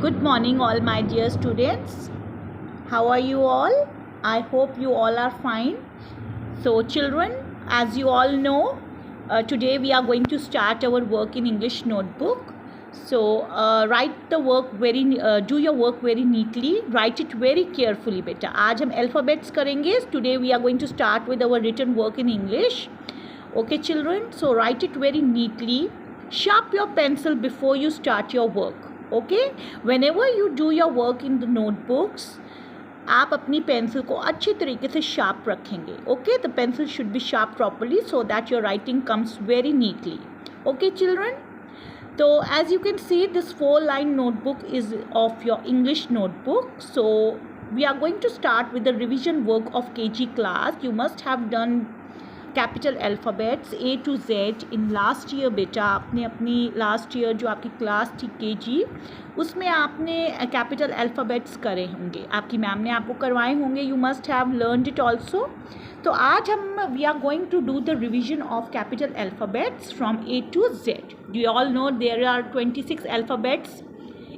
Good morning, all my dear students. How are you all? I hope you all are fine. So, children, as you all know, today we are going to start our work in English notebook. So, do your work very neatly. Write it very carefully, beta. आज हम alphabets करेंगे. Today we are going to start with our written work in English. Okay, children. So, write it very neatly. Sharp your pencil before you start your work. Okay, whenever you do your work in the notebooks, आप अपनी pencil को अच्छी तरीके से sharp रखेंगे. Okay, the pencil should be sharp properly so that your writing comes very neatly. Okay children, तो as you can see this 4-line notebook is of your English notebook. So we are going to start with the revision work of KG class. You must have done capital alphabets A to Z in last year. बेटा आपने अपनी last year जो आपकी class थी KG, उसमें आपने capital alphabets करे होंगे, आपकी मैम ने आपको करवाए होंगे. You must have learned it also. तो आज हम we are going to do the revision of capital alphabets from A to Z. You all know there are 26 alphabets.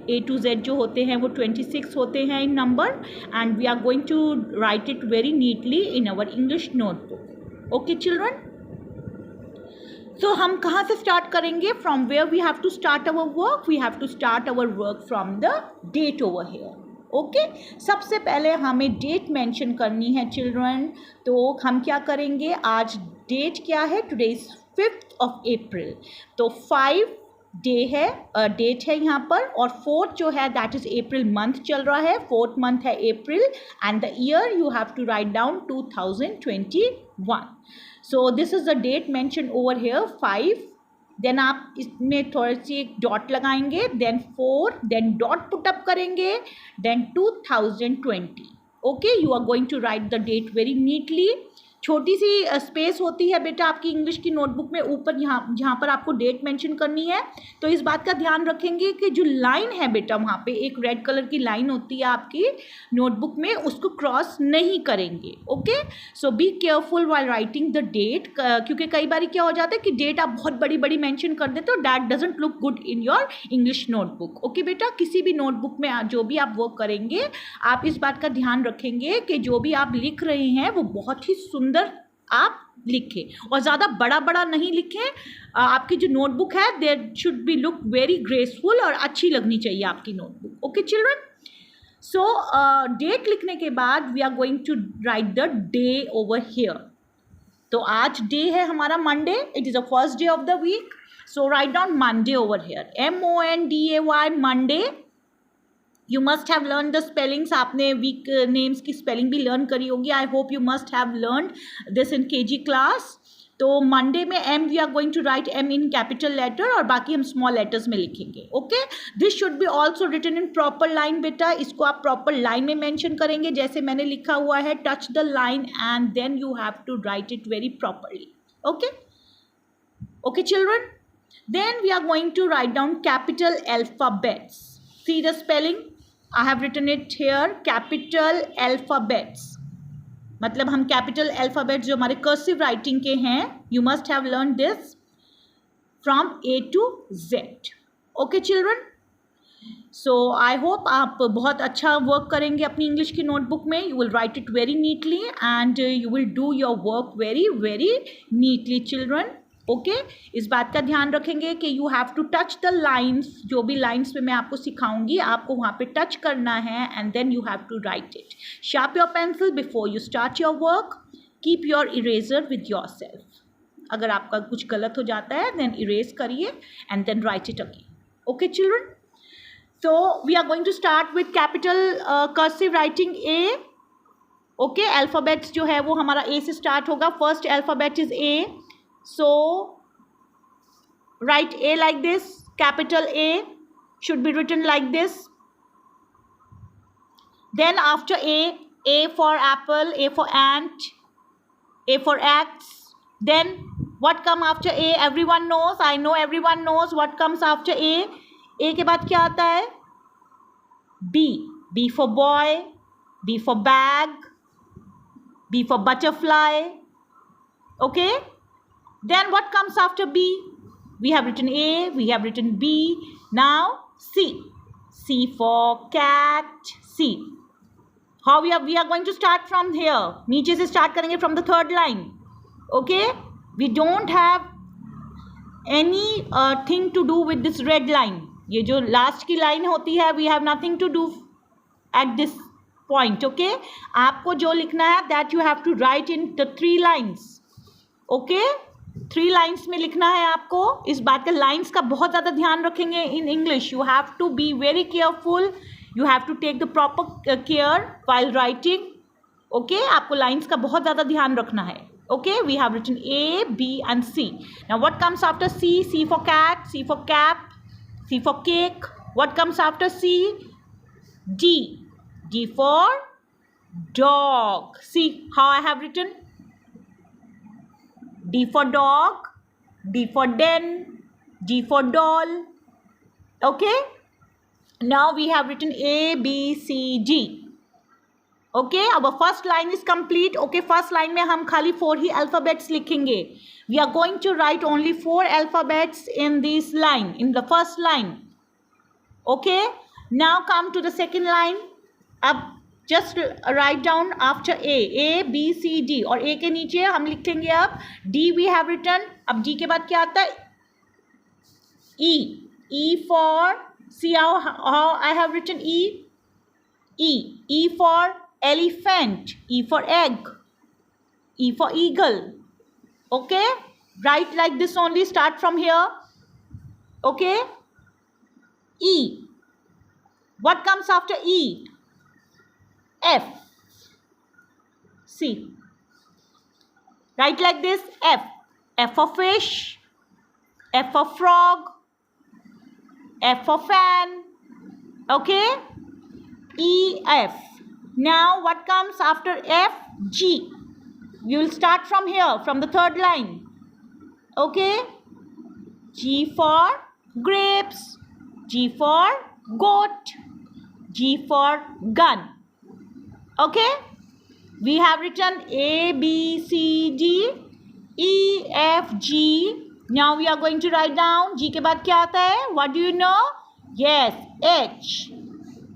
A to Z जो होते हैं वो 26 होते हैं in number, and we are going to write it very neatly in our English notebook. Okay children, so हम कहाँ से start करेंगे? From where we have to start our work? We have to start our work from the date over here. Okay, सबसे पहले हमें date mention करनी है children. तो हम क्या करेंगे? आज डेट क्या है? Today is 5th of April. तो 5 डे है, डेट है यहाँ पर, और 4th जो है दैट इज अप्रैल मंथ चल रहा है. 4th मंथ है April, and the year you have to write down 2021. So this is the date mention over here 5. Then आप इसमें थोड़ी सी एक डॉट लगाएंगे, then 4, then dot put up करेंगे, then 2020. Okay, you are going to write the date very neatly. छोटी सी space होती है बेटा आपकी इंग्लिश की नोटबुक में ऊपर, यहाँ जहाँ पर आपको डेट मेंशन करनी है. तो इस बात का ध्यान रखेंगे कि जो लाइन है बेटा वहाँ पे एक रेड कलर की लाइन होती है आपकी नोटबुक में, उसको क्रॉस नहीं करेंगे. Okay, so be careful while writing the date, क्योंकि कई बार क्या हो जाता है कि डेट आप बहुत बड़ी बड़ी मेंशन कर देते हो, that doesn't look good in your English notebook. Okay बेटा, किसी भी नोटबुक में जो भी आप वर्क करेंगे, आप इस बात का ध्यान रखेंगे कि जो भी आप लिख रहे हैं वो बहुत ही सुंदर आप लिखें, और ज़्यादा बड़ा बड़ा नहीं लिखें. आपकी जो नोटबुक है there should be look very graceful, और अच्छी लगनी चाहिए आपकी notebook. Okay children, so date लिखने के बाद we are going to write the day over here. तो आज डे है हमारा Monday, it is the first day of the week. So write down Monday over here, MONDAY, Monday. You must have learn the spellings. आपने week names की spelling भी learn करी होगी. I hope you must have learn this in KG class. तो Monday में M we are going to write M in capital letter, और बाकी हम स्मॉल लेटर्स में लिखेंगे. Okay, this should be also written in proper line. बेटा इसको आप प्रॉपर लाइन में मेंशन करेंगे, जैसे मैंने लिखा हुआ है, touch the line and then you have to write it very properly. Okay, okay children, then we are going to write down capital alphabets. See the spelling? I have written it here, capital alphabets. मतलब हम capital alphabets जो हमारे cursive writing के हैं, you must have learned this from A to Z. Okay children? So I hope आप बहुत अच्छा work करेंगे अपनी इंग्लिश की नोटबुक में. You will write it very neatly and you will do your work very very neatly children. Okay, इस बात का ध्यान रखेंगे कि you have to touch the lines. जो भी लाइन्स पे मैं आपको सिखाऊंगी, आपको वहाँ पे टच करना है, and then you have to write it. Sharp your pencil before you start your work. Keep your eraser with your self. अगर आपका कुछ गलत हो जाता है देन इरेज करिए and then write it again. Okay children, so we are going to start with capital cursive writing A. Okay, alphabets जो है वो हमारा A से स्टार्ट होगा. First alphabet is A. So write A like this. Capital A should be written like this. Then after A for apple, A for ant, A for axe. Then what come after A? Everyone knows. I know everyone knows what comes after A. A के बाद क्या आता है? B. B for boy, B for bag, B for butterfly. Okay? Then what comes after B? We have written A, we have written B. Now C. C for cat. C. How we are going to start from here. नीचे से start करेंगे from the third line. Okay? We don't have any thing to do with this red line. ये जो last की line होती है, we have nothing to do at this point. Okay? आपको जो लिखना है that you have to write in the 3 lines. Okay? 3 lines में लिखना है आपको. इस बात का लाइन्स का बहुत ज़्यादा ध्यान रखेंगे in English. You have to be very careful. You have to take the proper care while writing. Okay, आपको लाइन्स का बहुत ज़्यादा ध्यान रखना है. Okay, we have written A, B and C. Now what comes after C? C for cat, C for cap, C for cake. What comes after C? D. D for dog. See how I have written? D for dog, D for den, G for doll. Okay? Now we have written A, B, C, G. Okay? Our first line is complete. Okay, first line में हम खाली 4 ही alphabets लिखेंगे. We are going to write only 4 alphabets in this line, in the first line. Okay? Now come to the second line. अब just write down after A, B, C, D. और A के नीचे हम लिखेंगे अब D we have written. अब D के बाद क्या आता है? E. E for, see how I have written E? E. E for elephant. E for egg. E for eagle. Okay? Write like this only. Start from here. Okay? E. What comes after E? F. See. Write like this. F. F for fish. F for frog. F for fan. Okay? E, F. Now what comes after F? G. You will start from here, from the third line. Okay? G for grapes. G for goat. G for gun. Okay? We have written A, B, C, D, E, F, G. Now we are going to write down. G के बाद क्या आता है? What do you know? Yes, H.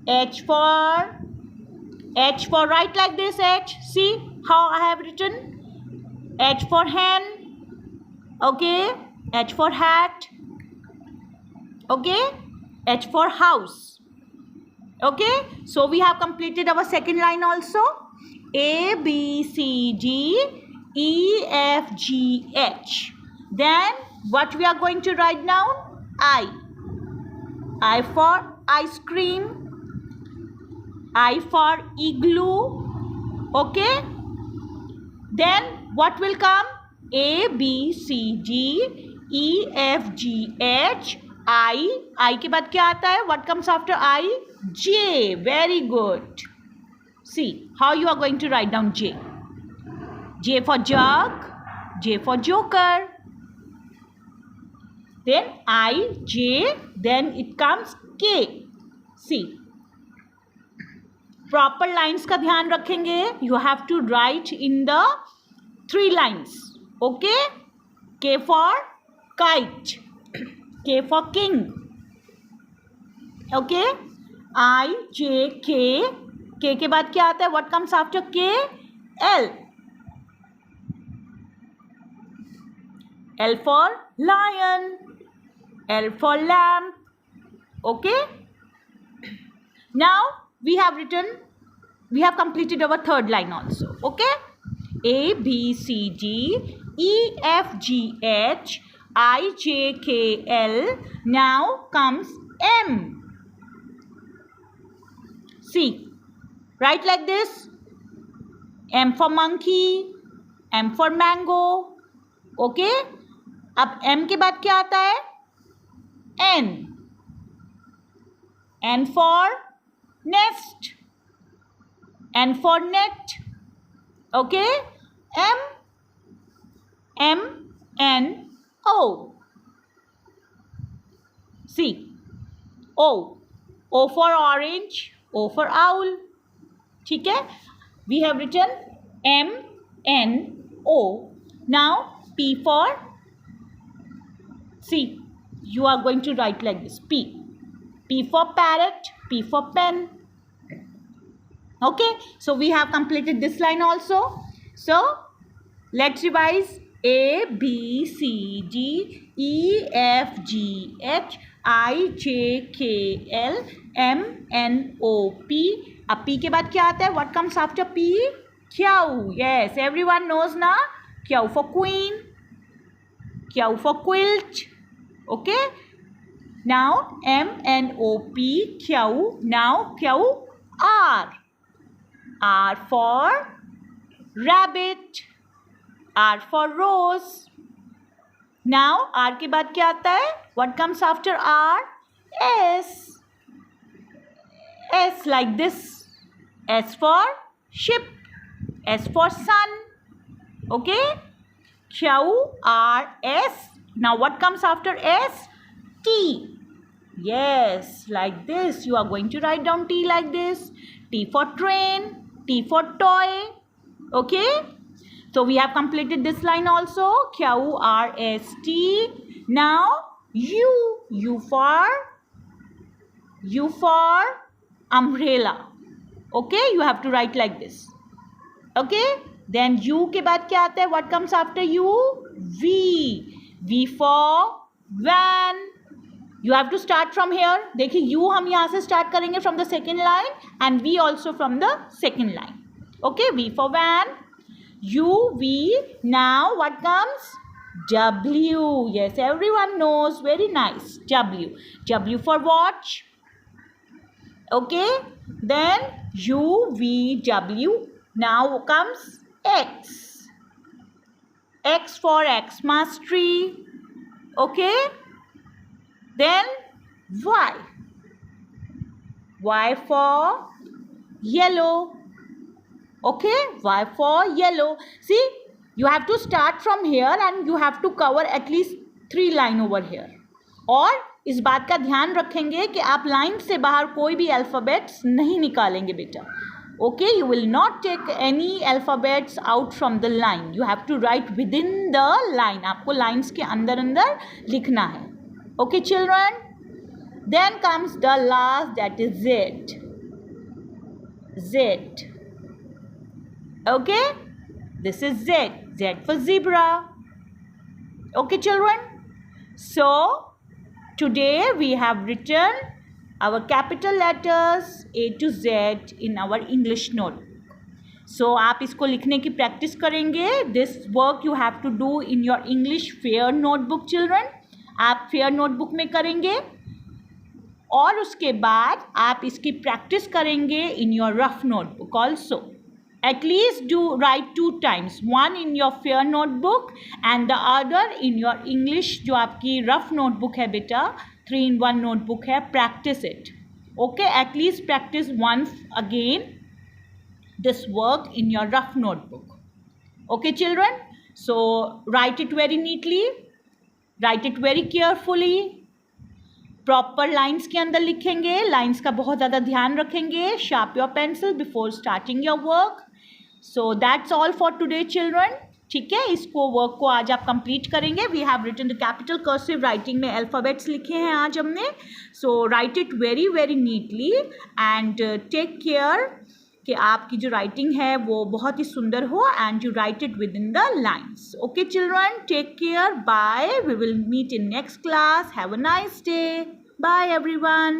H for write like this H. See how I have written? H for hen. Okay? H for hat. Okay? H for house. Okay, so we have completed our second line also. A, B, C, D, E, F, G, H. Then what we are going to write down? I. I for ice cream. I for igloo. Okay. Then what will come? A, B, C, D, E, F, G, H. I के बाद क्या आता है? What comes after I? J. Very good. See how you are going to write down J. J for jug. J for joker. Then I, J. Then it comes K. See. Proper lines का ध्यान रखेंगे. You have to write in the 3 lines. Okay? K for kite. K for king. Okay? I, J, K. K के बाद क्या आता है? What comes after K? L. L for lion. L for lamp. Okay? Now we have completed our third line also. Okay? A, B, C, D, E, F, G, H, I, J, K, L. Now comes M. See, write like this. M for monkey, M for mango. Okay? अब M के बाद क्या आता है? N. N for nest. N for net. Okay? M, N, O. See. O. O for orange. O for owl. ठीक है? We have written M, N, O. Now P for, see, you are going to write like this. P. P for parrot. P for pen. Okay, so we have completed this line also. So let's revise. A, B, C, D, E, F, G, H, I, J, K, L, M, N, O, P. अब P के बाद क्या आता है? What comes after P? Q. Yes, everyone knows ना. Q for queen. Q for quilt. Okay. Now M, N, O, P, Q. Now Q, R. R for rabbit. R for rose. Now R के बाद क्या आता है? What comes after R? S. S like this. S for ship. S for sun. Okay? Q, R, S. Now what comes after S? T. Yes, like this. You are going to write down T like this. T for train. T for toy. Okay? So we have completed this line also. Q, R, S, T. Now U. U for umbrella. Okay? You have to write like this. Okay? Then U के बाद क्या आता है? What comes after U? V. V for van. You have to start from here. देखिए U हम यहाँ से start करेंगे from the second line and V also from the second line. Okay? V for van. U, V. Now what comes? W. Yes, everyone knows. Very nice. W. W for watch. Okay? Then U, V, W. Now comes X. X for Xmas tree. Okay? Then Y. Y for yellow. Okay? Y for yellow. See, you have to start from here and you have to cover at least 3 lines over here. और इस बात का ध्यान रखेंगे कि आप line से बाहर कोई भी अल्फ़ाबेट्स नहीं निकालेंगे बेटा. Okay, you will not take any alphabets out from the line. You have to write within the line. आपको lines के अंदर अंदर लिखना है. Okay, children? Then comes the last, that is Z. Z. Okay? This is Z. Z for zebra. Okay, children? So, today we have written our capital letters A to Z in our English notebook. So, आप इसको लिखने की practice करेंगे. This work you have to do in your English fair notebook, children. आप fair notebook में करेंगे. और उसके बाद आप इसकी practice करेंगे in your rough notebook also. At least do write 2 times. One in your fair notebook and the other in your English जो आपकी rough notebook है बेटा, 3-in-1 notebook है, practice it. Okay, at least practice once again this work in your rough notebook. Okay, children? So write it very neatly, write it very carefully. Proper lines के अंदर लिखेंगे. Lines का बहुत ज़्यादा ध्यान रखेंगे. Sharp your pencil before starting your work. So that's all for today children. ठीक है, इसको वर्क को आज आप कंप्लीट करेंगे. We have written the capital cursive writing में अल्फ़ाबेट्स लिखे हैं आज हमने. So write it very very neatly and take care कि आपकी जो राइटिंग है वो बहुत ही सुंदर हो and you write it within the lines. Okay children, take care, bye. We will meet in next class. Have a nice day. Bye everyone.